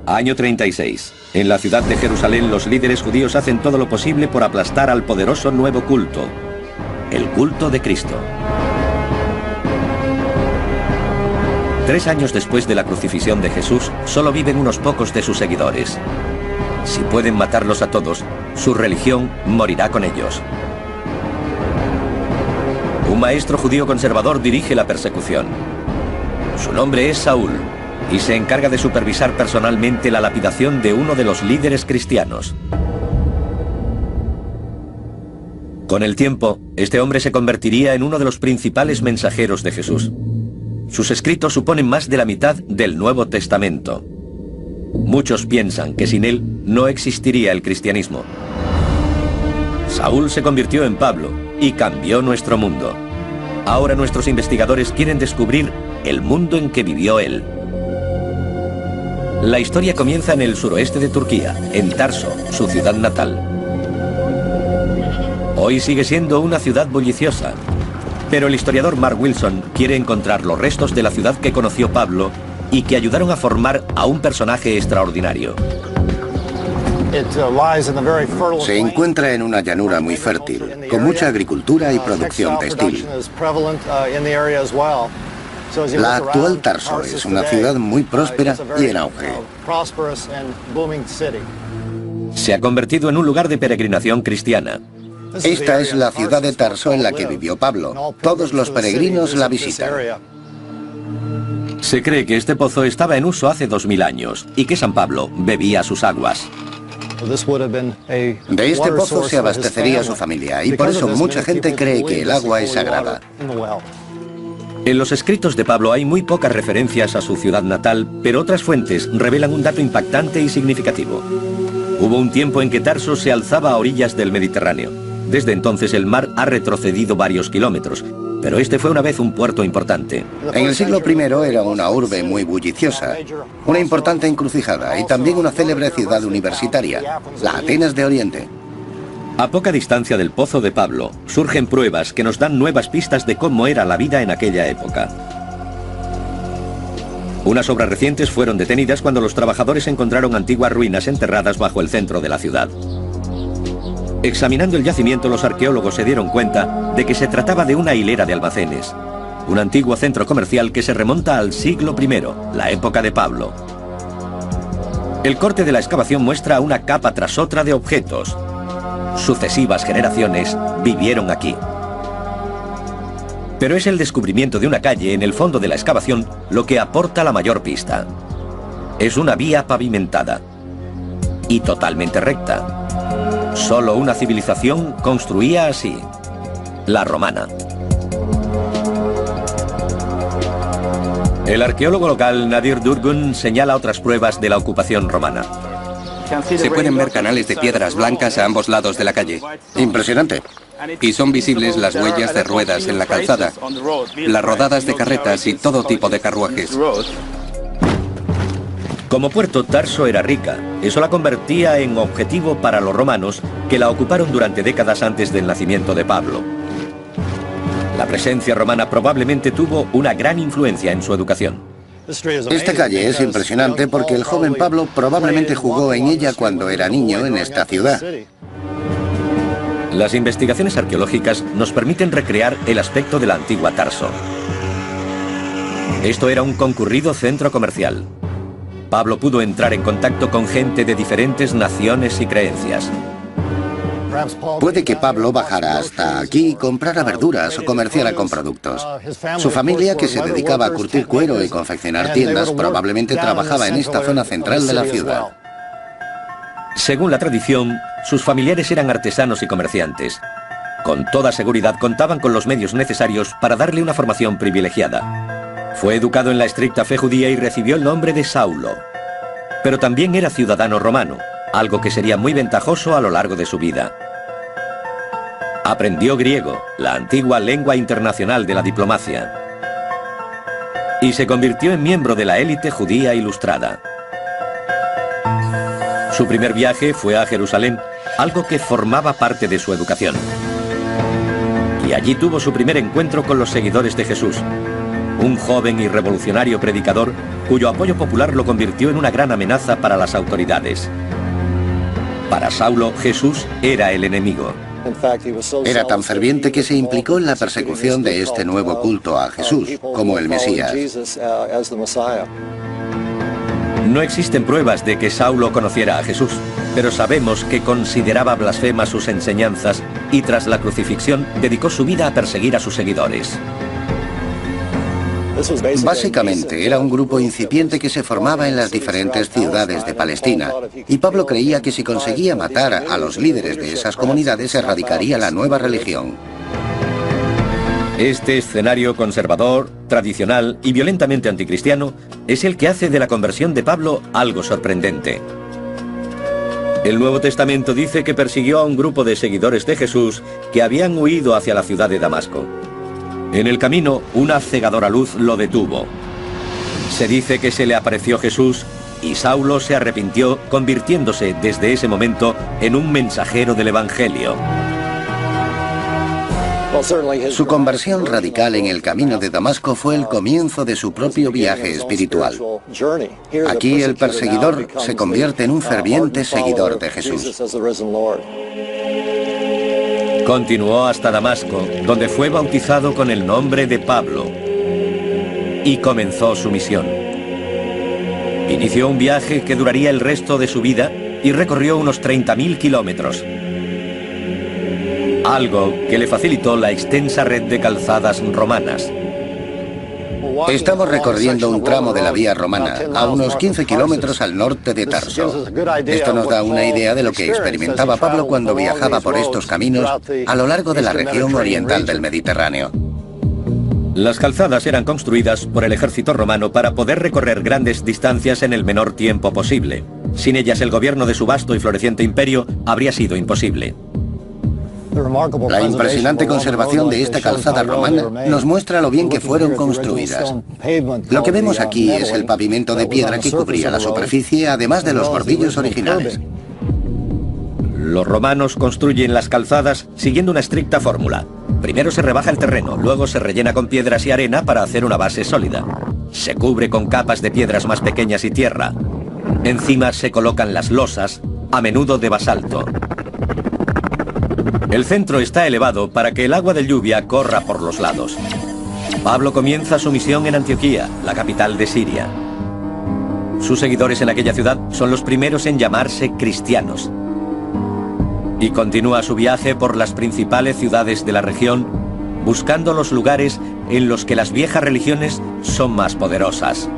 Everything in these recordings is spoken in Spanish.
Año 36. En la ciudad de Jerusalén, los líderes judíos hacen todo lo posible por aplastar al poderoso nuevo culto, el culto de Cristo. 3 años después de la crucifixión de Jesús, solo viven unos pocos de sus seguidores. Si pueden matarlos a todos, su religión morirá con ellos. Un maestro judío conservador dirige la persecución. Su nombre es Saúl, y se encarga de supervisar personalmente la lapidación de uno de los líderes cristianos. Con el tiempo, este hombre se convertiría en uno de los principales mensajeros de Jesús. Sus escritos suponen más de la mitad del Nuevo Testamento. Muchos piensan que sin él no existiría el cristianismo. Saúl se convirtió en Pablo y cambió nuestro mundo. Ahora nuestros investigadores quieren descubrir el mundo en que vivió él. La historia comienza en el suroeste de Turquía, en Tarso, su ciudad natal. Hoy sigue siendo una ciudad bulliciosa, pero el historiador Mark Wilson quiere encontrar los restos de la ciudad que conoció Pablo y que ayudaron a formar a un personaje extraordinario. Se encuentra en una llanura muy fértil, con mucha agricultura y producción textil. La actual Tarso es una ciudad muy próspera y en auge. Se ha convertido en un lugar de peregrinación cristiana. Esta es la ciudad de Tarso en la que vivió Pablo. Todos los peregrinos la visitan. Se cree que este pozo estaba en uso hace 2000 años y que San Pablo bebía sus aguas. De este pozo se abastecería su familia y por eso mucha gente cree que el agua es sagrada. En los escritos de Pablo hay muy pocas referencias a su ciudad natal, pero otras fuentes revelan un dato impactante y significativo. Hubo un tiempo en que Tarso se alzaba a orillas del Mediterráneo. Desde entonces el mar ha retrocedido varios kilómetros, pero este fue una vez un puerto importante. En el siglo I era una urbe muy bulliciosa, una importante encrucijada y también una célebre ciudad universitaria, la Atenas de Oriente. A poca distancia del pozo de Pablo, surgen pruebas que nos dan nuevas pistas de cómo era la vida en aquella época. Unas obras recientes fueron detenidas cuando los trabajadores encontraron antiguas ruinas enterradas bajo el centro de la ciudad. Examinando el yacimiento, los arqueólogos se dieron cuenta de que se trataba de una hilera de almacenes, un antiguo centro comercial que se remonta al siglo I, la época de Pablo. El corte de la excavación muestra una capa tras otra de objetos. Sucesivas generaciones vivieron aquí. Pero es el descubrimiento de una calle en el fondo de la excavación lo que aporta la mayor pista. Es una vía pavimentada y totalmente recta. Solo una civilización construía así, la romana. El arqueólogo local Nadir Durgun señala otras pruebas de la ocupación romana. Se pueden ver canales de piedras blancas a ambos lados de la calle. Impresionante. Y son visibles las huellas de ruedas en la calzada, las rodadas de carretas y todo tipo de carruajes. Como puerto, Tarso era rica. Eso la convertía en objetivo para los romanos, que la ocuparon durante décadas antes del nacimiento de Pablo. La presencia romana probablemente tuvo una gran influencia en su educación. Esta calle es impresionante porque el joven Pablo probablemente jugó en ella cuando era niño en esta ciudad. Las investigaciones arqueológicas nos permiten recrear el aspecto de la antigua Tarso. Esto era un concurrido centro comercial. Pablo pudo entrar en contacto con gente de diferentes naciones y creencias. Puede que Pablo bajara hasta aquí y comprara verduras o comerciara con productos. Su familia, que se dedicaba a curtir cuero y confeccionar tiendas, probablemente trabajaba en esta zona central de la ciudad. Según la tradición, sus familiares eran artesanos y comerciantes. Con toda seguridad contaban con los medios necesarios para darle una formación privilegiada. Fue educado en la estricta fe judía y recibió el nombre de Saulo. Pero también era ciudadano romano, algo que sería muy ventajoso a lo largo de su vida. Aprendió griego, la antigua lengua internacional de la diplomacia, y se convirtió en miembro de la élite judía ilustrada. Su primer viaje fue a Jerusalén, algo que formaba parte de su educación. Y allí tuvo su primer encuentro con los seguidores de Jesús. un joven y revolucionario predicador cuyo apoyo popular lo convirtió en una gran amenaza para las autoridades. Para Saulo, Jesús era el enemigo. Era tan ferviente que se implicó en la persecución de este nuevo culto a Jesús, como el Mesías. No existen pruebas de que Saulo conociera a Jesús, pero sabemos que consideraba blasfemas sus enseñanzas y tras la crucifixión dedicó su vida a perseguir a sus seguidores. Básicamente era un grupo incipiente que se formaba en las diferentes ciudades de Palestina, y Pablo creía que si conseguía matar a los líderes de esas comunidades erradicaría la nueva religión. Este escenario conservador, tradicional y violentamente anticristiano es el que hace de la conversión de Pablo algo sorprendente. El Nuevo Testamento dice que persiguió a un grupo de seguidores de Jesús que habían huido hacia la ciudad de Damasco. En el camino, una cegadora luz lo detuvo. Se dice que se le apareció Jesús y Saulo se arrepintió, convirtiéndose desde ese momento en un mensajero del Evangelio. Su conversión radical en el camino de Damasco fue el comienzo de su propio viaje espiritual. Aquí el perseguidor se convierte en un ferviente seguidor de Jesús. Continuó hasta Damasco, donde fue bautizado con el nombre de Pablo y comenzó su misión. Inició un viaje que duraría el resto de su vida y recorrió unos 30.000 kilómetros. Algo que le facilitó la extensa red de calzadas romanas. Estamos recorriendo un tramo de la vía romana, a unos 15 kilómetros al norte de Tarso. Esto nos da una idea de lo que experimentaba Pablo cuando viajaba por estos caminos a lo largo de la región oriental del Mediterráneo. Las calzadas eran construidas por el ejército romano para poder recorrer grandes distancias en el menor tiempo posible. Sin ellas, el gobierno de su vasto y floreciente imperio habría sido imposible. La impresionante conservación de esta calzada romana nos muestra lo bien que fueron construidas. Lo que vemos aquí es el pavimento de piedra que cubría la superficie, además de los bordillos originales. Los romanos construyen las calzadas siguiendo una estricta fórmula. Primero se rebaja el terreno, luego se rellena con piedras y arena para hacer una base sólida. Se cubre con capas de piedras más pequeñas y tierra. Encima se colocan las losas, a menudo de basalto. El centro está elevado para que el agua de lluvia corra por los lados. Pablo comienza su misión en Antioquía, la capital de Siria. Sus seguidores en aquella ciudad son los primeros en llamarse cristianos. Y continúa su viaje por las principales ciudades de la región, buscando los lugares en los que las viejas religiones son más poderosas.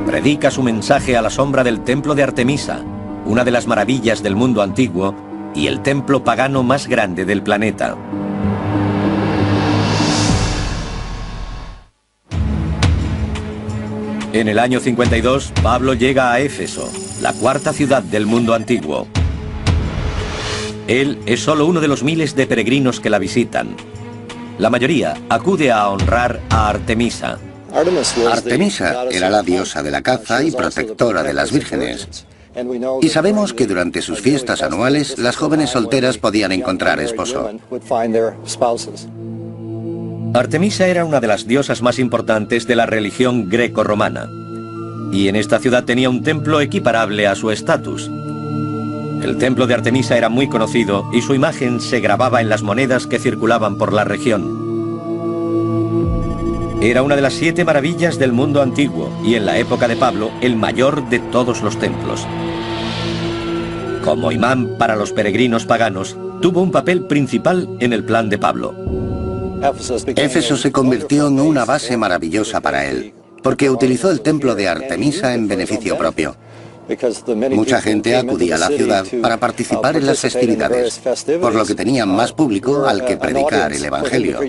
Predica su mensaje a la sombra del templo de Artemisa, una de las maravillas del mundo antiguo, y el templo pagano más grande del planeta. En el año 52, Pablo llega a Éfeso, la cuarta ciudad del mundo antiguo. Él es solo uno de los miles de peregrinos que la visitan. La mayoría acude a honrar a Artemisa. Artemisa era la diosa de la caza y protectora de las vírgenes. Y sabemos que durante sus fiestas anuales las jóvenes solteras podían encontrar esposo. Artemisa era una de las diosas más importantes de la religión greco-romana, y en esta ciudad tenía un templo equiparable a su estatus. El templo de Artemisa era muy conocido y su imagen se grababa en las monedas que circulaban por la región. Era una de las 7 maravillas del mundo antiguo y en la época de Pablo el mayor de todos los templos. Como imán para los peregrinos paganos, tuvo un papel principal en el plan de Pablo. Éfeso se convirtió en una base maravillosa para él, porque utilizó el templo de Artemisa en beneficio propio. Mucha gente acudía a la ciudad para participar en las festividades, por lo que tenían más público al que predicar el Evangelio.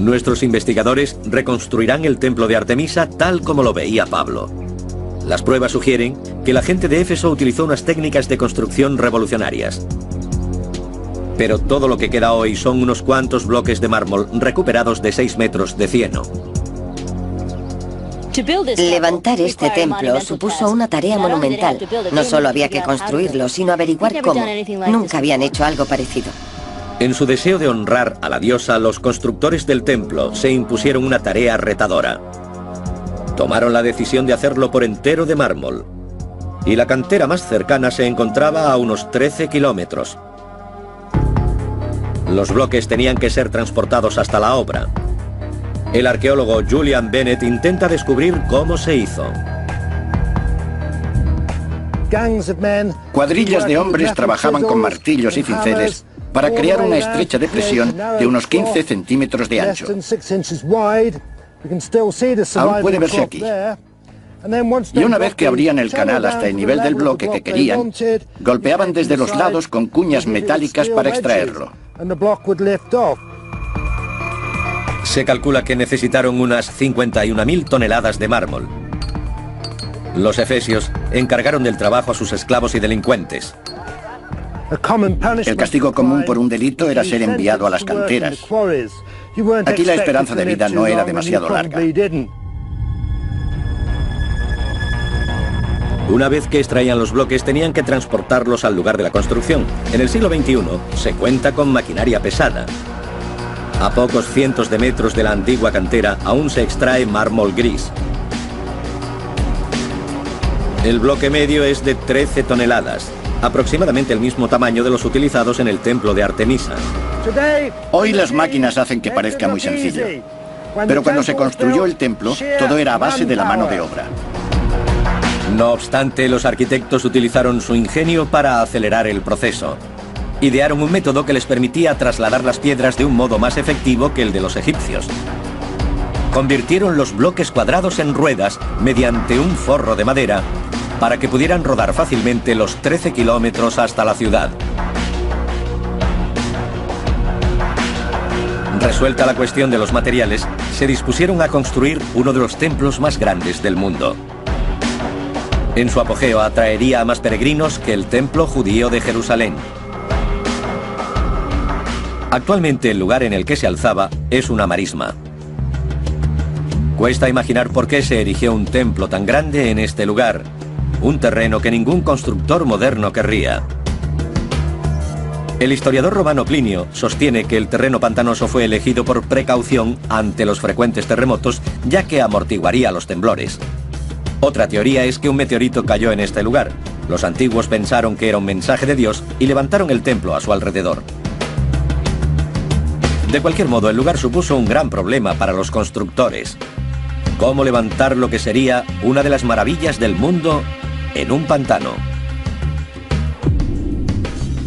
Nuestros investigadores reconstruirán el templo de Artemisa tal como lo veía Pablo. Las pruebas sugieren que la gente de Éfeso utilizó unas técnicas de construcción revolucionarias. Pero todo lo que queda hoy son unos cuantos bloques de mármol recuperados de 6 metros de cieno. Levantar este templo supuso una tarea monumental. No solo había que construirlo, sino averiguar cómo. Nunca habían hecho algo parecido. En su deseo de honrar a la diosa, los constructores del templo se impusieron una tarea retadora. Tomaron la decisión de hacerlo por entero de mármol, y la cantera más cercana se encontraba a unos 13 kilómetros. Los bloques tenían que ser transportados hasta la obra. El arqueólogo Julian Bennett intenta descubrir cómo se hizo. Cuadrillas de hombres trabajaban con martillos y cinceles para crear una estrecha depresión de unos 15 centímetros de ancho. Aún puede verse aquí. Y una vez que abrían el canal hasta el nivel del bloque que querían, golpeaban desde los lados con cuñas metálicas para extraerlo. Se calcula que necesitaron unas 51.000 toneladas de mármol. Los efesios encargaron del trabajo a sus esclavos y delincuentes. El castigo común por un delito era ser enviado a las canteras. Aquí la esperanza de vida no era demasiado larga. Una vez que extraían los bloques, tenían que transportarlos al lugar de la construcción. En el siglo XXI se cuenta con maquinaria pesada. A pocos cientos de metros de la antigua cantera aún se extrae mármol gris. El bloque medio es de 13 toneladas, aproximadamente el mismo tamaño de los utilizados en el templo de Artemisa. Hoy las máquinas hacen que parezca muy sencillo, pero cuando se construyó el templo, todo era a base de la mano de obra. No obstante, los arquitectos utilizaron su ingenio para acelerar el proceso. Idearon un método que les permitía trasladar las piedras de un modo más efectivo que el de los egipcios. Convirtieron los bloques cuadrados en ruedas mediante un forro de madera para que pudieran rodar fácilmente los 13 kilómetros hasta la ciudad. Resuelta la cuestión de los materiales, se dispusieron a construir uno de los templos más grandes del mundo. En su apogeo atraería a más peregrinos que el templo judío de Jerusalén. Actualmente el lugar en el que se alzaba es una marisma. Cuesta imaginar por qué se erigió un templo tan grande en este lugar, un terreno que ningún constructor moderno querría. El historiador romano Plinio sostiene que el terreno pantanoso fue elegido por precaución ante los frecuentes terremotos, ya que amortiguaría los temblores. Otra teoría es que un meteorito cayó en este lugar. Los antiguos pensaron que era un mensaje de Dios y levantaron el templo a su alrededor. De cualquier modo, el lugar supuso un gran problema para los constructores. ¿Cómo levantar lo que sería una de las maravillas del mundo en un pantano?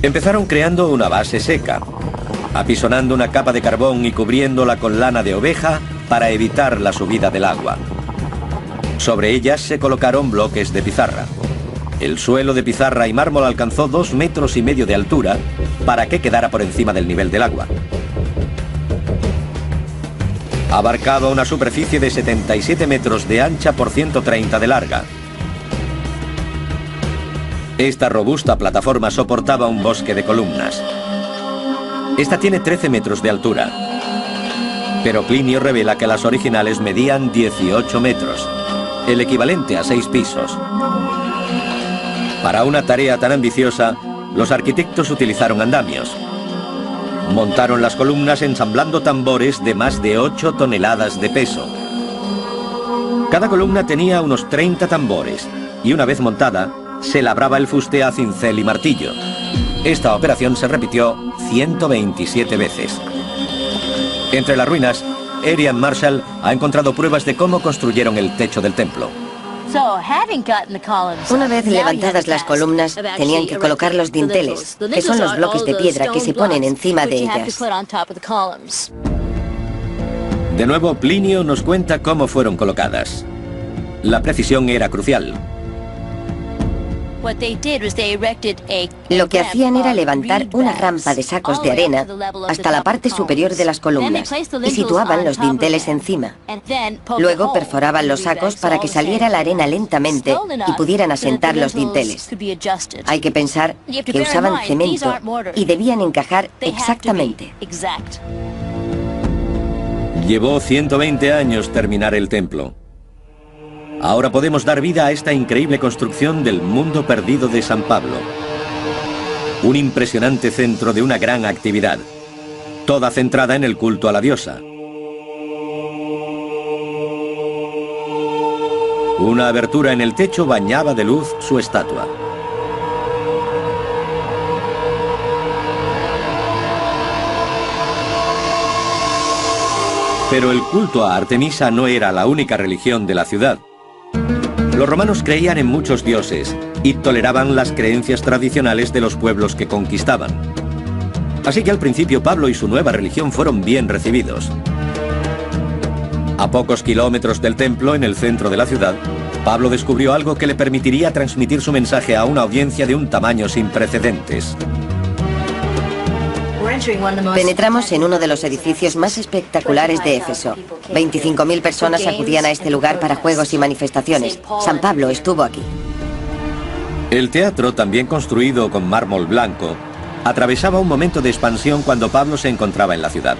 Empezaron creando una base seca, apisonando una capa de carbón y cubriéndola con lana de oveja para evitar la subida del agua. Sobre ellas se colocaron bloques de pizarra. El suelo de pizarra y mármol alcanzó 2,5 metros de altura para que quedara por encima del nivel del agua. Abarcaba una superficie de 77 metros de ancha por 130 de larga. Esta robusta plataforma soportaba un bosque de columnas. Esta tiene 13 metros de altura, pero Plinio revela que las originales medían 18 metros, el equivalente a 6 pisos. Para una tarea tan ambiciosa, los arquitectos utilizaron andamios. Montaron las columnas ensamblando tambores de más de 8 toneladas de peso. Cada columna tenía unos 30 tambores, y una vez montada, se labraba el fuste a cincel y martillo. Esta operación se repitió 127 veces. Entre las ruinas, Adrian Marshall ha encontrado pruebas de cómo construyeron el techo del templo. Una vez levantadas las columnas, tenían que colocar los dinteles, que son los bloques de piedra que se ponen encima de ellas. De nuevo, Plinio nos cuenta cómo fueron colocadas. La precisión era crucial. Lo que hacían era levantar una rampa de sacos de arena hasta la parte superior de las columnas y situaban los dinteles encima. Luego perforaban los sacos para que saliera la arena lentamente y pudieran asentar los dinteles. Hay que pensar que usaban cemento y debían encajar exactamente. Llevó 120 años terminar el templo. Ahora podemos dar vida a esta increíble construcción del mundo perdido de San Pablo. Un impresionante centro de una gran actividad. toda centrada en el culto a la diosa. Una abertura en el techo bañaba de luz su estatua. Pero el culto a Artemisa no era la única religión de la ciudad. Los romanos creían en muchos dioses y toleraban las creencias tradicionales de los pueblos que conquistaban. Así que al principio Pablo y su nueva religión fueron bien recibidos. A pocos kilómetros del templo, en el centro de la ciudad, Pablo descubrió algo que le permitiría transmitir su mensaje a una audiencia de un tamaño sin precedentes. Penetramos en uno de los edificios más espectaculares de Éfeso. 25.000 personas acudían a este lugar para juegos y manifestaciones. San Pablo estuvo aquí. El teatro, también construido con mármol blanco, atravesaba un momento de expansión cuando Pablo se encontraba en la ciudad.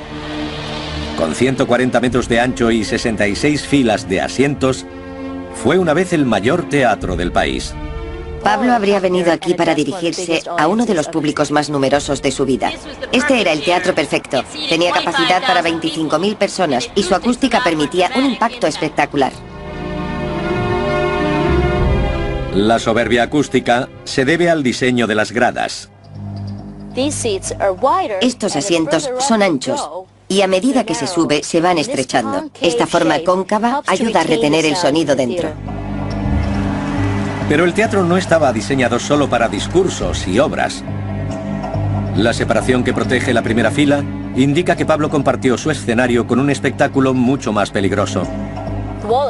Con 140 metros de ancho y 66 filas de asientos, fue una vez el mayor teatro del país. Pablo habría venido aquí para dirigirse a uno de los públicos más numerosos de su vida. Este era el teatro perfecto. Tenía capacidad para 25.000 personas y su acústica permitía un impacto espectacular. La soberbia acústica se debe al diseño de las gradas. Estos asientos son anchos y a medida que se sube se van estrechando. Esta forma cóncava ayuda a retener el sonido dentro. Pero el teatro no estaba diseñado solo para discursos y obras. La separación que protege la primera fila indica que Pablo compartió su escenario con un espectáculo mucho más peligroso.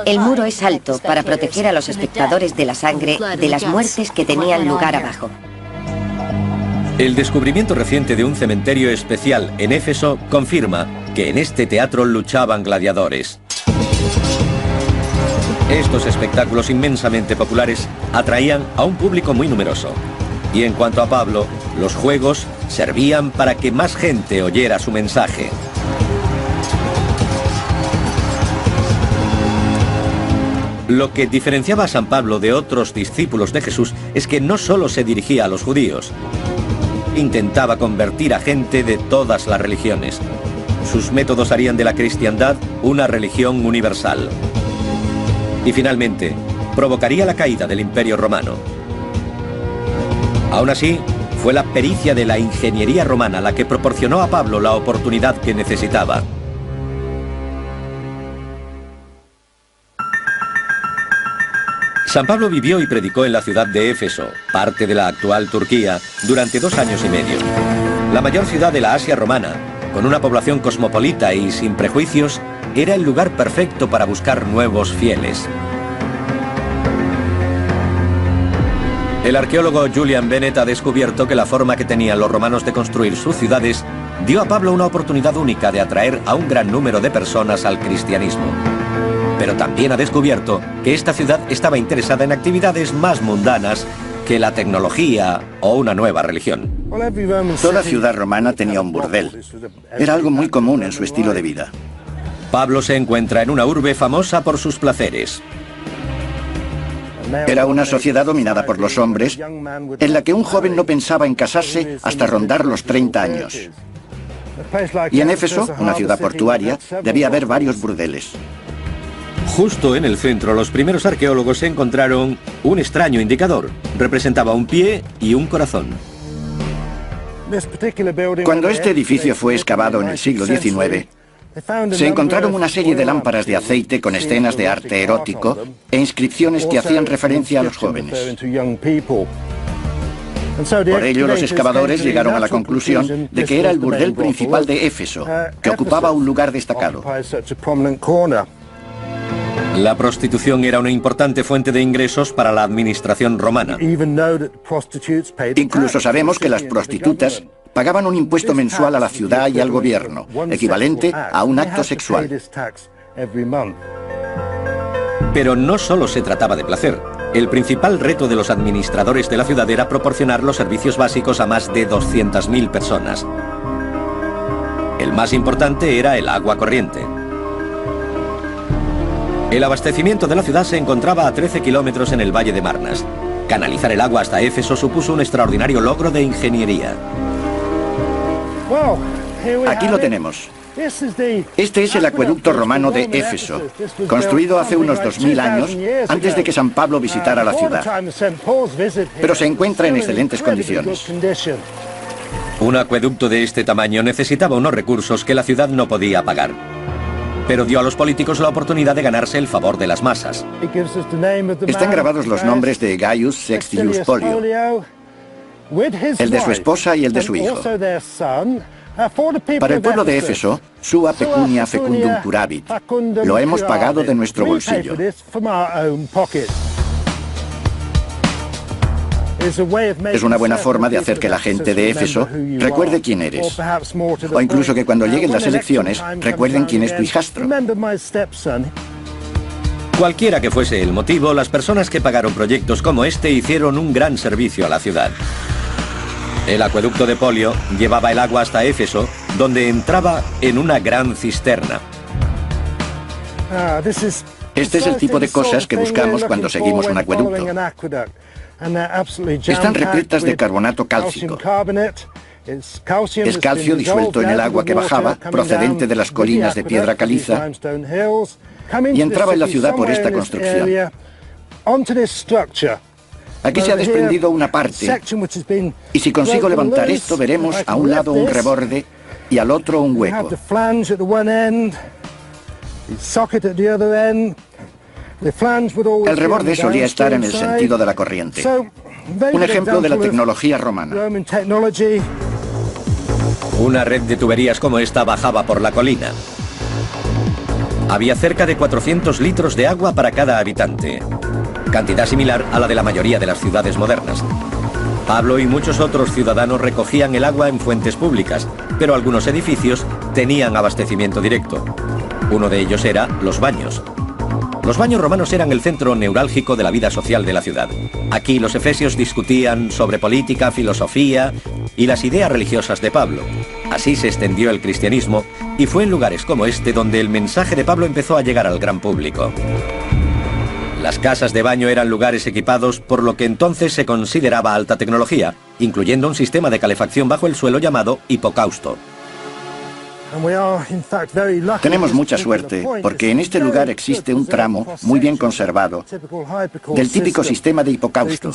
El muro es alto para proteger a los espectadores de la sangre de las muertes que tenían lugar abajo. El descubrimiento reciente de un cementerio especial en Éfeso confirma que en este teatro luchaban gladiadores. Estos espectáculos inmensamente populares atraían a un público muy numeroso. Y en cuanto a Pablo, los juegos servían para que más gente oyera su mensaje. Lo que diferenciaba a San Pablo de otros discípulos de Jesús es que no solo se dirigía a los judíos. Intentaba convertir a gente de todas las religiones. Sus métodos harían de la cristiandad una religión universal. Y finalmente, provocaría la caída del Imperio Romano. Aún así, fue la pericia de la ingeniería romana la que proporcionó a Pablo la oportunidad que necesitaba. San Pablo vivió y predicó en la ciudad de Éfeso, parte de la actual Turquía, durante 2 años y medio. La mayor ciudad de la Asia romana, con una población cosmopolita y sin prejuicios, era el lugar perfecto para buscar nuevos fieles. El arqueólogo Julian Bennett ha descubierto que la forma que tenían los romanos de construir sus ciudades dio a Pablo una oportunidad única de atraer a un gran número de personas al cristianismo. Pero también ha descubierto que esta ciudad estaba interesada en actividades más mundanas que la tecnología o una nueva religión. Toda ciudad romana tenía un burdel. Era algo muy común en su estilo de vida. Pablo se encuentra en una urbe famosa por sus placeres. Era una sociedad dominada por los hombres, en la que un joven no pensaba en casarse hasta rondar los 30 años. Y en Éfeso, una ciudad portuaria, debía haber varios burdeles. Justo en el centro, los primeros arqueólogos encontraron un extraño indicador. Representaba un pie y un corazón. Cuando este edificio fue excavado en el siglo XIX, se encontraron una serie de lámparas de aceite con escenas de arte erótico e inscripciones que hacían referencia a los jóvenes. Por ello, los excavadores llegaron a la conclusión de que era el burdel principal de Éfeso, que ocupaba un lugar destacado. La prostitución era una importante fuente de ingresos para la administración romana. Incluso sabemos que las prostitutas pagaban un impuesto mensual a la ciudad y al gobierno, equivalente a un acto sexual. Pero no solo se trataba de placer. El principal reto de los administradores de la ciudad era proporcionar los servicios básicos a más de 200.000 personas. El más importante era el agua corriente. El abastecimiento de la ciudad se encontraba a 13 kilómetros en el valle de Marnas. Canalizar el agua hasta Éfeso supuso un extraordinario logro de ingeniería. Aquí lo tenemos. Este es el acueducto romano de Éfeso, construido hace unos 2000 años antes de que San Pablo visitara la ciudad. Pero se encuentra en excelentes condiciones. Un acueducto de este tamaño necesitaba unos recursos que la ciudad no podía pagar, pero dio a los políticos la oportunidad de ganarse el favor de las masas. Están grabados los nombres de Gaius Sextius Polio, el de su esposa y el de su hijo. Para el pueblo de Éfeso, sua pecunia fecundum curavit. Lo hemos pagado de nuestro bolsillo. Es una buena forma de hacer que la gente de Éfeso recuerde quién eres. O incluso que cuando lleguen las elecciones, recuerden quién es tu hijastro. Cualquiera que fuese el motivo, las personas que pagaron proyectos como este hicieron un gran servicio a la ciudad. El acueducto de Polio llevaba el agua hasta Éfeso, donde entraba en una gran cisterna. Este es el tipo de cosas que buscamos cuando seguimos un acueducto. Están repletas de carbonato cálcico. Es calcio disuelto en el agua que bajaba, procedente de las colinas de piedra caliza, y entraba en la ciudad por esta construcción. Aquí se ha desprendido una parte, y si consigo levantar esto, veremos a un lado un reborde y al otro un hueco. El reborde solía estar en el sentido de la corriente. Un ejemplo de la tecnología romana. Una red de tuberías como esta bajaba por la colina. Había cerca de 400 litros de agua para cada habitante, cantidad similar a la de la mayoría de las ciudades modernas. Pablo y muchos otros ciudadanos recogían el agua en fuentes públicas, pero algunos edificios tenían abastecimiento directo. Uno de ellos era los baños. Los baños romanos eran el centro neurálgico de la vida social de la ciudad. Aquí los efesios discutían sobre política, filosofía y las ideas religiosas de Pablo. Así se extendió el cristianismo y fue en lugares como este donde el mensaje de Pablo empezó a llegar al gran público. Las casas de baño eran lugares equipados por lo que entonces se consideraba alta tecnología, incluyendo un sistema de calefacción bajo el suelo llamado hipocausto. Tenemos mucha suerte porque en este lugar existe un tramo muy bien conservado del típico sistema de hipocausto.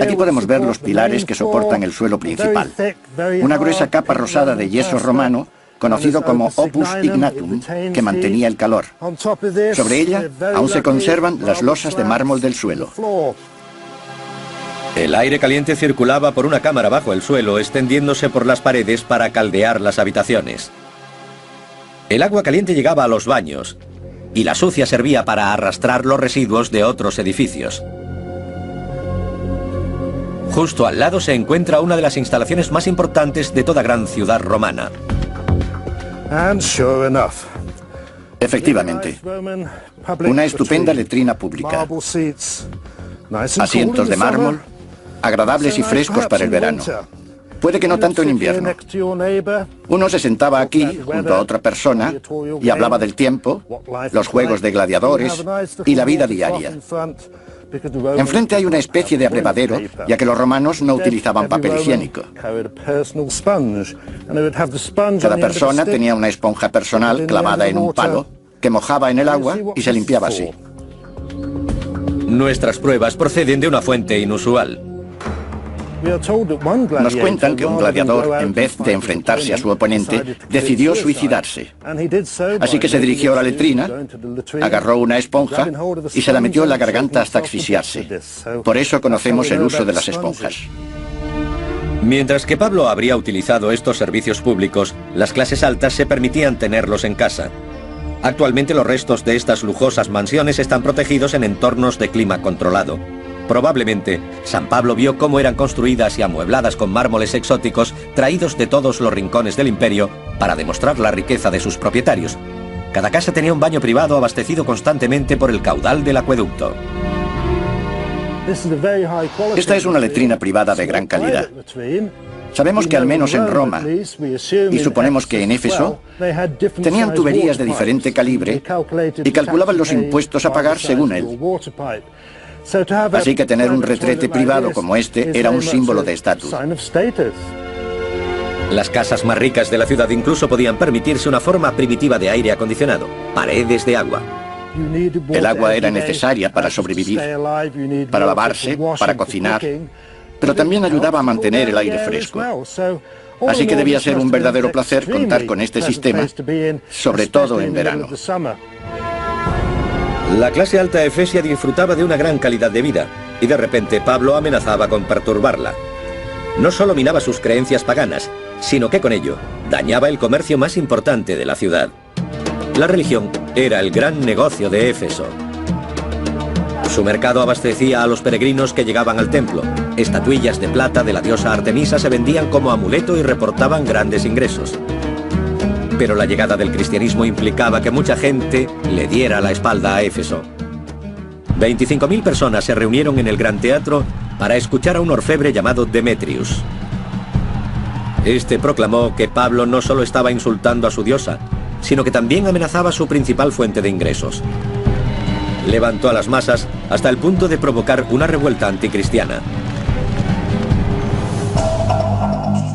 Aquí podemos ver los pilares que soportan el suelo principal. Una gruesa capa rosada de yeso romano, conocido como opus ignatum, que mantenía el calor. Sobre ella aún se conservan las losas de mármol del suelo. El aire caliente circulaba por una cámara bajo el suelo, extendiéndose por las paredes para caldear las habitaciones. El agua caliente llegaba a los baños, y la sucia servía para arrastrar los residuos de otros edificios. Justo al lado se encuentra una de las instalaciones más importantes de toda gran ciudad romana. Efectivamente, una estupenda letrina pública. Asientos de mármol, agradables y frescos para el verano. Puede que no tanto en invierno. Uno se sentaba aquí, junto a otra persona, y hablaba del tiempo, los juegos de gladiadores y la vida diaria. Enfrente hay una especie de abrevadero, ya que los romanos no utilizaban papel higiénico. Cada persona tenía una esponja personal clavada en un palo, que mojaba en el agua y se limpiaba así. Nuestras pruebas proceden de una fuente inusual. Nos cuentan que un gladiador, en vez de enfrentarse a su oponente, decidió suicidarse. Así que se dirigió a la letrina, agarró una esponja y se la metió en la garganta hasta asfixiarse. Por eso conocemos el uso de las esponjas. Mientras que Pablo habría utilizado estos servicios públicos, las clases altas se permitían tenerlos en casa. Actualmente los restos de estas lujosas mansiones están protegidos en entornos de clima controlado. Probablemente, San Pablo vio cómo eran construidas y amuebladas con mármoles exóticos traídos de todos los rincones del imperio para demostrar la riqueza de sus propietarios. Cada casa tenía un baño privado abastecido constantemente por el caudal del acueducto. Esta es una letrina privada de gran calidad. Sabemos que al menos en Roma, y suponemos que en Éfeso, tenían tuberías de diferente calibre y calculaban los impuestos a pagar según él. Así que tener un retrete privado como este era un símbolo de estatus. Las casas más ricas de la ciudad incluso podían permitirse una forma primitiva de aire acondicionado, paredes de agua. El agua era necesaria para sobrevivir, para lavarse, para cocinar, pero también ayudaba a mantener el aire fresco. Así que debía ser un verdadero placer contar con este sistema, sobre todo en verano. La clase alta efesia disfrutaba de una gran calidad de vida, y de repente Pablo amenazaba con perturbarla. No solo minaba sus creencias paganas, sino que con ello dañaba el comercio más importante de la ciudad. La religión era el gran negocio de Éfeso. Su mercado abastecía a los peregrinos que llegaban al templo. Estatuillas de plata de la diosa Artemisa se vendían como amuleto y reportaban grandes ingresos. Pero la llegada del cristianismo implicaba que mucha gente le diera la espalda a Éfeso. 25.000 personas se reunieron en el gran teatro para escuchar a un orfebre llamado Demetrius. Este proclamó que Pablo no solo estaba insultando a su diosa, sino que también amenazaba su principal fuente de ingresos. Levantó a las masas hasta el punto de provocar una revuelta anticristiana.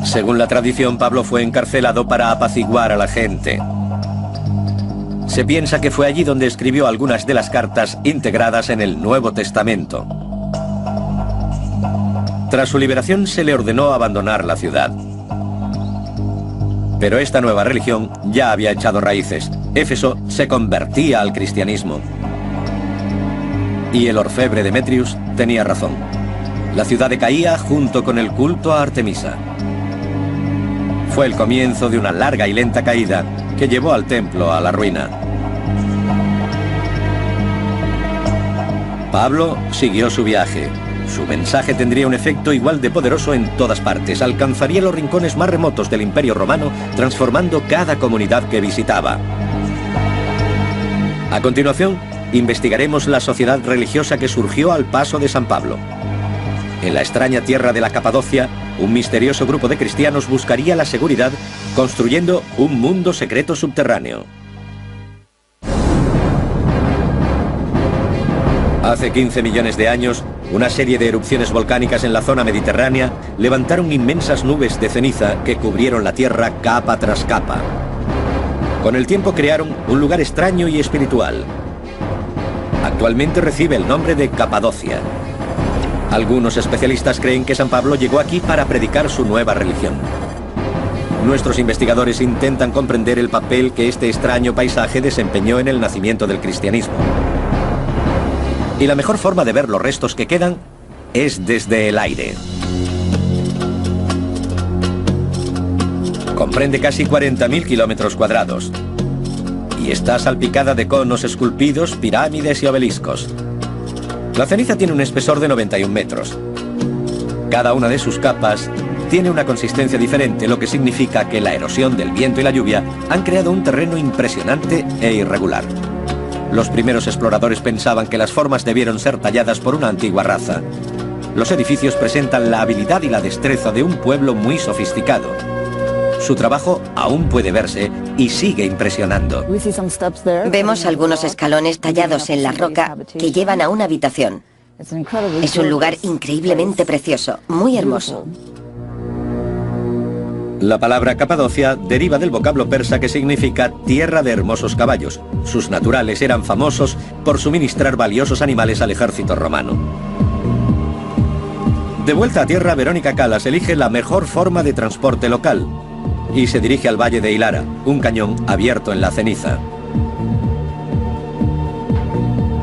Según la tradición, Pablo fue encarcelado para apaciguar a la gente. Se piensa que fue allí donde escribió algunas de las cartas integradas en el Nuevo Testamento. Tras su liberación se le ordenó abandonar la ciudad. Pero esta nueva religión ya había echado raíces. Éfeso se convertía al cristianismo. Y el orfebre Demetrius tenía razón. La ciudad decaía junto con el culto a Artemisa. Fue el comienzo de una larga y lenta caída que llevó al templo a la ruina. Pablo siguió su viaje. Su mensaje tendría un efecto igual de poderoso en todas partes. Alcanzaría los rincones más remotos del Imperio Romano, transformando cada comunidad que visitaba. A continuación, investigaremos la sociedad religiosa que surgió al paso de San Pablo. En la extraña tierra de la Capadocia, un misterioso grupo de cristianos buscaría la seguridad construyendo un mundo secreto subterráneo. Hace 15 millones de años, una serie de erupciones volcánicas en la zona mediterránea levantaron inmensas nubes de ceniza que cubrieron la tierra capa tras capa. Con el tiempo crearon un lugar extraño y espiritual. Actualmente recibe el nombre de Capadocia. Algunos especialistas creen que San Pablo llegó aquí para predicar su nueva religión. Nuestros investigadores intentan comprender el papel que este extraño paisaje desempeñó en el nacimiento del cristianismo. Y la mejor forma de ver los restos que quedan es desde el aire. Comprende casi 40.000 kilómetros cuadrados. Y está salpicada de conos esculpidos, pirámides y obeliscos. La ceniza tiene un espesor de 91 metros. Cada una de sus capas tiene una consistencia diferente, lo que significa que la erosión del viento y la lluvia han creado un terreno impresionante e irregular. Los primeros exploradores pensaban que las formas debieron ser talladas por una antigua raza. Los edificios presentan la habilidad y la destreza de un pueblo muy sofisticado. Su trabajo aún puede verse y sigue impresionando. Vemos algunos escalones tallados en la roca que llevan a una habitación. Es un lugar increíblemente precioso, muy hermoso. La palabra Capadocia deriva del vocablo persa que significa tierra de hermosos caballos. Sus naturales eran famosos por suministrar valiosos animales al ejército romano. De vuelta a tierra, Verónica Calas elige la mejor forma de transporte local y se dirige al valle de Hilara, un cañón abierto en la ceniza.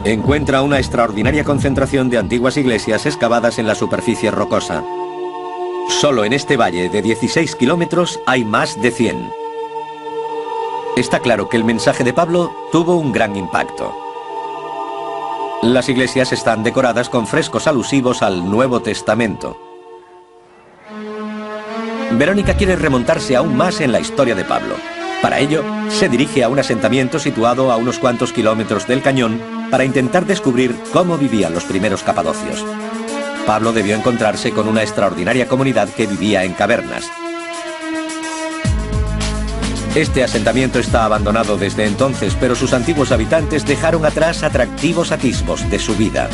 Encuentra una extraordinaria concentración de antiguas iglesias excavadas en la superficie rocosa. Solo en este valle de 16 kilómetros hay más de 100. Está claro que el mensaje de Pablo tuvo un gran impacto. Las iglesias están decoradas con frescos alusivos al Nuevo Testamento. Verónica quiere remontarse aún más en la historia de Pablo. Para ello, se dirige a un asentamiento situado a unos cuantos kilómetros del cañón para intentar descubrir cómo vivían los primeros capadocios. Pablo debió encontrarse con una extraordinaria comunidad que vivía en cavernas. Este asentamiento está abandonado desde entonces, pero sus antiguos habitantes dejaron atrás atractivos atisbos de su vida.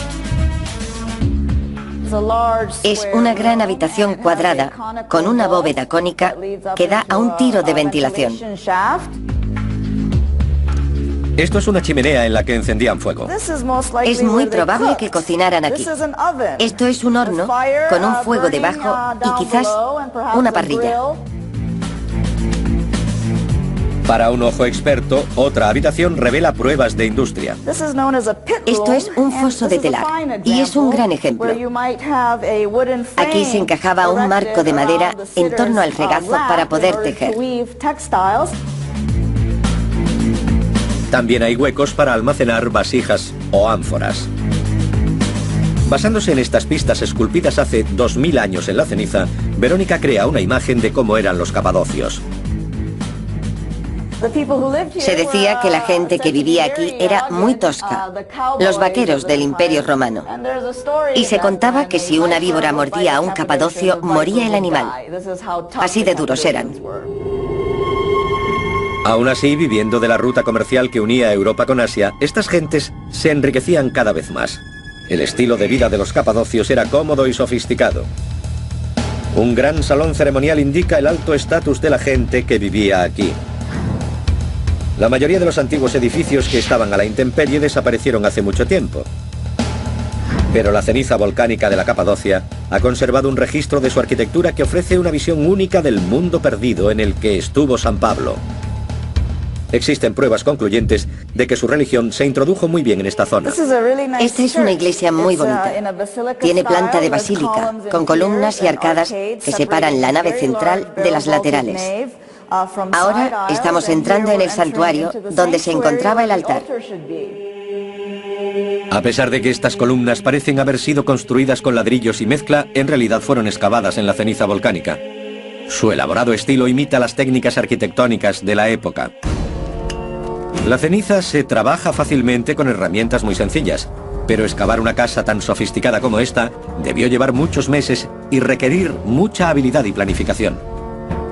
Es una gran habitación cuadrada con una bóveda cónica que da a un tiro de ventilación. Esto es una chimenea en la que encendían fuego. Es muy probable que cocinaran aquí. Esto es un horno con un fuego debajo y quizás una parrilla. Para un ojo experto, otra habitación revela pruebas de industria. Esto es un foso de telar y es un gran ejemplo. Aquí se encajaba un marco de madera en torno al regazo para poder tejer. También hay huecos para almacenar vasijas o ánforas. Basándose en estas pistas esculpidas hace 2000 años en la ceniza, Verónica crea una imagen de cómo eran los capadocios. Se decía que la gente que vivía aquí era muy tosca, los vaqueros del Imperio Romano. Y se contaba que si una víbora mordía a un capadocio, moría el animal. Así de duros eran. Aún así, viviendo de la ruta comercial que unía Europa con Asia, estas gentes se enriquecían cada vez más. El estilo de vida de los capadocios era cómodo y sofisticado. Un gran salón ceremonial indica el alto estatus de la gente que vivía aquí. La mayoría de los antiguos edificios que estaban a la intemperie desaparecieron hace mucho tiempo. Pero la ceniza volcánica de la Capadocia ha conservado un registro de su arquitectura que ofrece una visión única del mundo perdido en el que estuvo San Pablo. Existen pruebas concluyentes de que su religión se introdujo muy bien en esta zona. Esta es una iglesia muy bonita. Tiene planta de basílica, con columnas y arcadas que separan la nave central de las laterales. Ahora estamos entrando en el santuario donde se encontraba el altar. A pesar de que estas columnas parecen haber sido construidas con ladrillos y mezcla, en realidad fueron excavadas en la ceniza volcánica. Su elaborado estilo imita las técnicas arquitectónicas de la época. La ceniza se trabaja fácilmente con herramientas muy sencillas, pero excavar una casa tan sofisticada como esta debió llevar muchos meses y requerir mucha habilidad y planificación.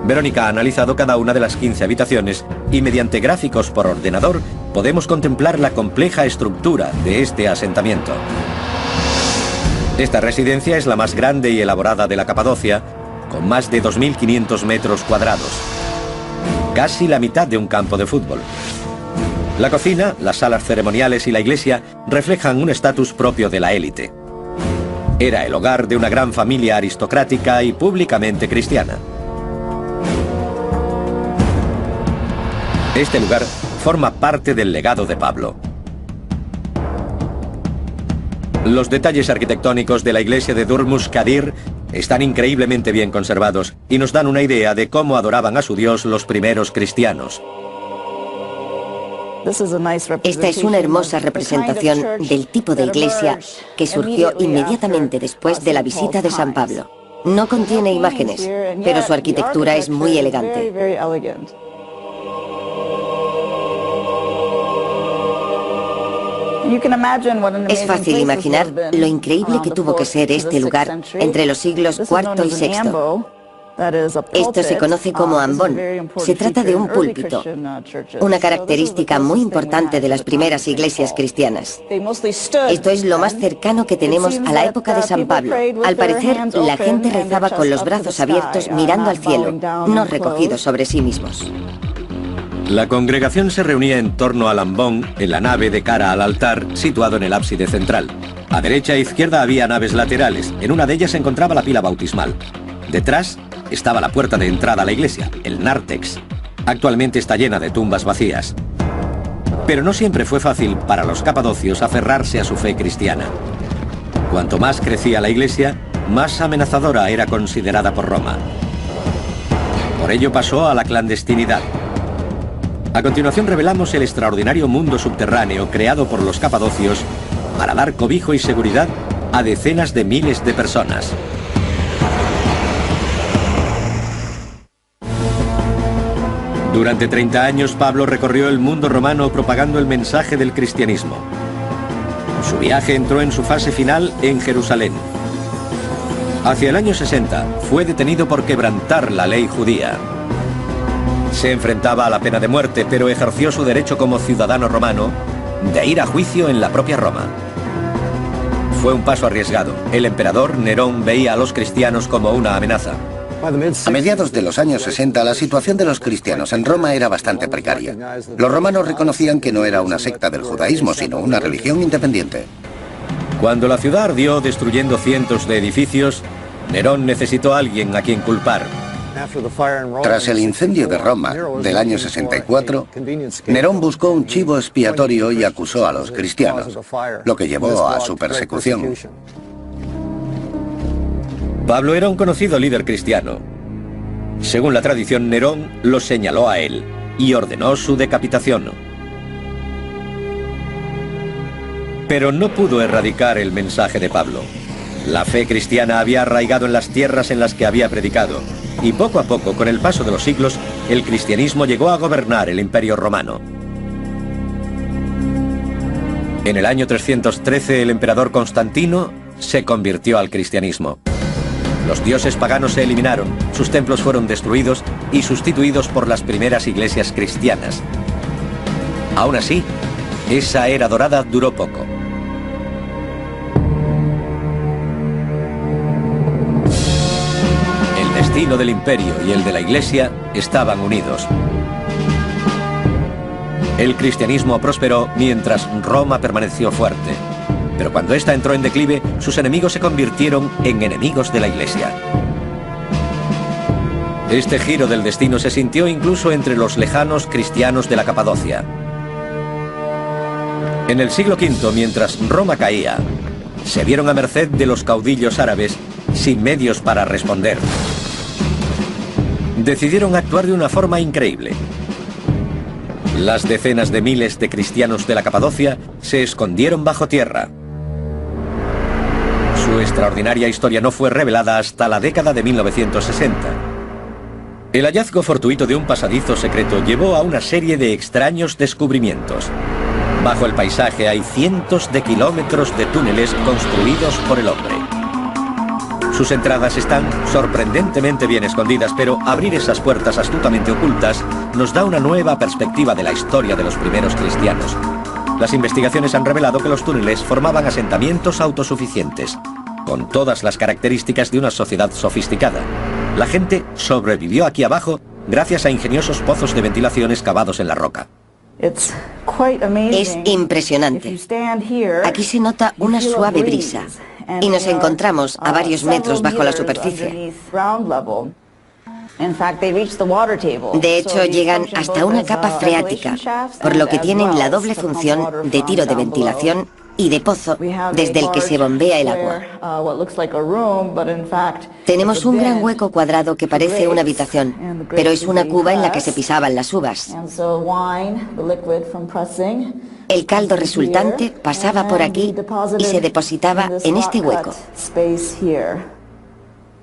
Verónica ha analizado cada una de las 15 habitaciones y mediante gráficos por ordenador podemos contemplar la compleja estructura de este asentamiento. Esta residencia es la más grande y elaborada de la Capadocia, con más de 2.500 metros cuadrados. Casi la mitad de un campo de fútbol. La cocina, las salas ceremoniales y la iglesia reflejan un estatus propio de la élite. Era el hogar de una gran familia aristocrática y públicamente cristiana. Este lugar forma parte del legado de Pablo. Los detalles arquitectónicos de la iglesia de Durmush-Kadir están increíblemente bien conservados y nos dan una idea de cómo adoraban a su Dios los primeros cristianos. Esta es una hermosa representación del tipo de iglesia que surgió inmediatamente después de la visita de San Pablo. No contiene imágenes, pero su arquitectura es muy elegante. Es fácil imaginar lo increíble que tuvo que ser este lugar entre los siglos IV y VI. Esto se conoce como ambón. Se trata de un púlpito, una característica muy importante de las primeras iglesias cristianas. Esto es lo más cercano que tenemos a la época de San Pablo. Al parecer, la gente rezaba con los brazos abiertos mirando al cielo, no recogidos sobre sí mismos. La congregación se reunía en torno al ambón, en la nave de cara al altar, situado en el ábside central. A derecha e izquierda había naves laterales. En una de ellas se encontraba la pila bautismal. Detrás estaba la puerta de entrada a la iglesia, el nártex. Actualmente está llena de tumbas vacías. Pero no siempre fue fácil para los capadocios aferrarse a su fe cristiana. Cuanto más crecía la iglesia, más amenazadora era considerada por Roma. Por ello pasó a la clandestinidad. A continuación revelamos el extraordinario mundo subterráneo creado por los capadocios para dar cobijo y seguridad a decenas de miles de personas. Durante 30 años Pablo recorrió el mundo romano propagando el mensaje del cristianismo. Su viaje entró en su fase final en Jerusalén. Hacia el año 60 fue detenido por quebrantar la ley judía. Se enfrentaba a la pena de muerte, pero ejerció su derecho como ciudadano romano de ir a juicio en la propia Roma. Fue un paso arriesgado. El emperador Nerón veía a los cristianos como una amenaza. A mediados de los años 60, la situación de los cristianos en Roma era bastante precaria. Los romanos reconocían que no era una secta del judaísmo, sino una religión independiente. Cuando la ciudad ardió destruyendo cientos de edificios, Nerón necesitó a alguien a quien culpar. Tras el incendio de Roma del año 64, Nerón buscó un chivo expiatorio y acusó a los cristianos, lo que llevó a su persecución. Pablo era un conocido líder cristiano. Según la tradición, Nerón lo señaló a él y ordenó su decapitación. Pero no pudo erradicar el mensaje de Pablo. La fe cristiana había arraigado en las tierras en las que había predicado, y poco a poco, con el paso de los siglos, el cristianismo llegó a gobernar el Imperio Romano. En el año 313, el emperador Constantino se convirtió al cristianismo. Los dioses paganos se eliminaron, sus templos fueron destruidos y sustituidos por las primeras iglesias cristianas. Aún así, esa era dorada duró poco. El destino del imperio y el de la iglesia estaban unidos. El cristianismo prosperó mientras Roma permaneció fuerte. Pero cuando ésta entró en declive, sus enemigos se convirtieron en enemigos de la iglesia. Este giro del destino se sintió incluso entre los lejanos cristianos de la Capadocia. En el siglo V, mientras Roma caía, se vieron a merced de los caudillos árabes sin medios para responder. Decidieron actuar de una forma increíble. Las decenas de miles de cristianos de la Capadocia se escondieron bajo tierra. Su extraordinaria historia no fue revelada hasta la década de 1960. El hallazgo fortuito de un pasadizo secreto llevó a una serie de extraños descubrimientos. Bajo el paisaje hay cientos de kilómetros de túneles construidos por el hombre. Sus entradas están sorprendentemente bien escondidas, pero abrir esas puertas astutamente ocultas nos da una nueva perspectiva de la historia de los primeros cristianos. Las investigaciones han revelado que los túneles formaban asentamientos autosuficientes, con todas las características de una sociedad sofisticada. La gente sobrevivió aquí abajo gracias a ingeniosos pozos de ventilación excavados en la roca. Es impresionante. Aquí se nota una suave brisa y nos encontramos a varios metros bajo la superficie. De hecho, llegan hasta una capa freática, por lo que tienen la doble función de tiro de ventilación y de pozo desde el que se bombea el agua. Tenemos un gran hueco cuadrado que parece una habitación, pero es una cuba en la que se pisaban las uvas. El caldo resultante pasaba por aquí y se depositaba en este hueco.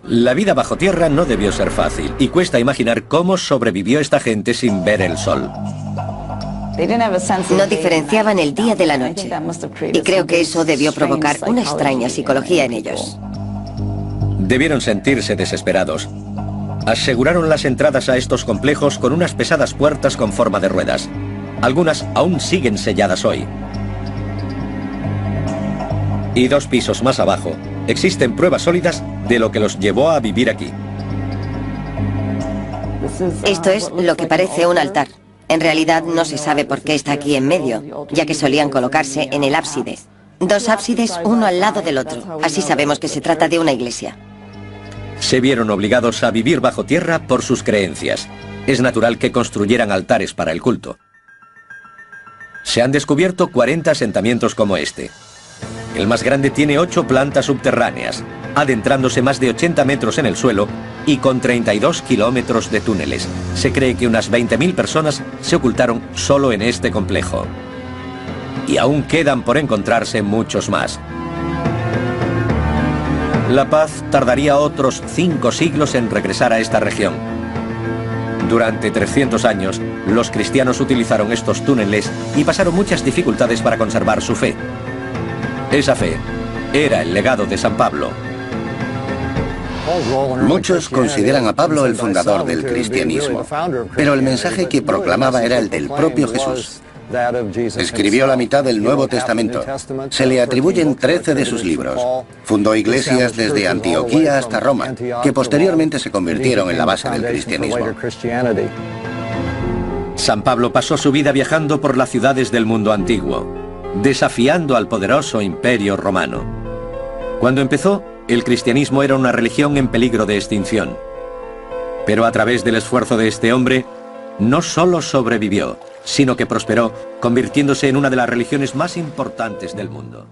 La vida bajo tierra no debió ser fácil, y cuesta imaginar cómo sobrevivió esta gente sin ver el sol. No diferenciaban el día de la noche, y creo que eso debió provocar una extraña psicología en ellos. Debieron sentirse desesperados. Aseguraron las entradas a estos complejos con unas pesadas puertas con forma de ruedas. Algunas aún siguen selladas hoy. Y 2 pisos más abajo, existen pruebas sólidas de lo que los llevó a vivir aquí. Esto es lo que parece un altar. En realidad no se sabe por qué está aquí en medio, ya que solían colocarse en el ábside. 2 ábsides uno al lado del otro. Así sabemos que se trata de una iglesia. Se vieron obligados a vivir bajo tierra por sus creencias. Es natural que construyeran altares para el culto. Se han descubierto 40 asentamientos como este. El más grande tiene 8 plantas subterráneas, adentrándose más de 80 metros en el suelo y con 32 kilómetros de túneles. Se cree que unas 20.000 personas se ocultaron solo en este complejo. Y aún quedan por encontrarse muchos más. La paz tardaría otros 5 siglos en regresar a esta región. Durante 300 años, los cristianos utilizaron estos túneles y pasaron muchas dificultades para conservar su fe. Esa fe era el legado de San Pablo. Muchos consideran a Pablo el fundador del cristianismo, pero el mensaje que proclamaba era el del propio Jesús. Escribió la mitad del Nuevo Testamento. Se le atribuyen 13 de sus libros. Fundó iglesias desde Antioquía hasta Roma, que posteriormente se convirtieron en la base del cristianismo. San Pablo pasó su vida viajando por las ciudades del mundo antiguo, desafiando al poderoso imperio romano. Cuando empezó, el cristianismo era una religión en peligro de extinción. Pero a través del esfuerzo de este hombre, no solo sobrevivió, sino que prosperó, convirtiéndose en una de las religiones más importantes del mundo.